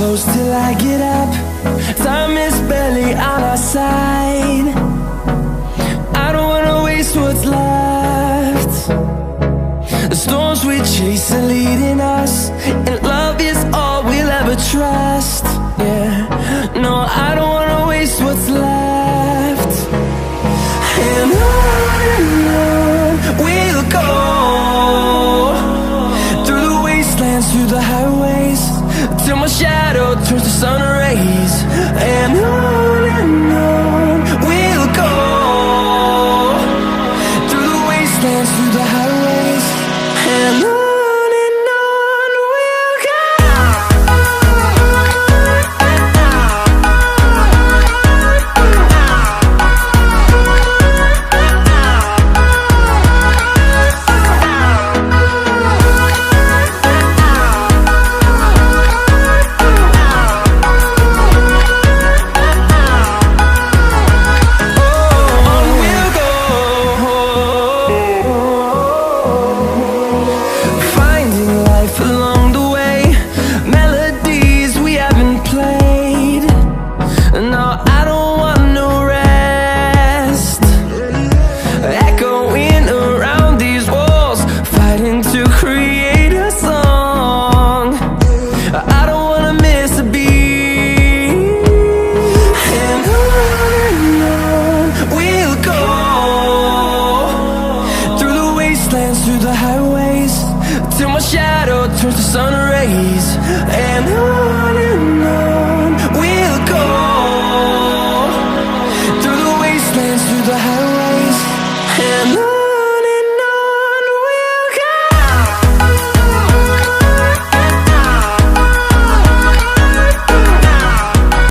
close till I get up. Time is barely on our side. I don't wanna waste what's left. The storms we chase are leading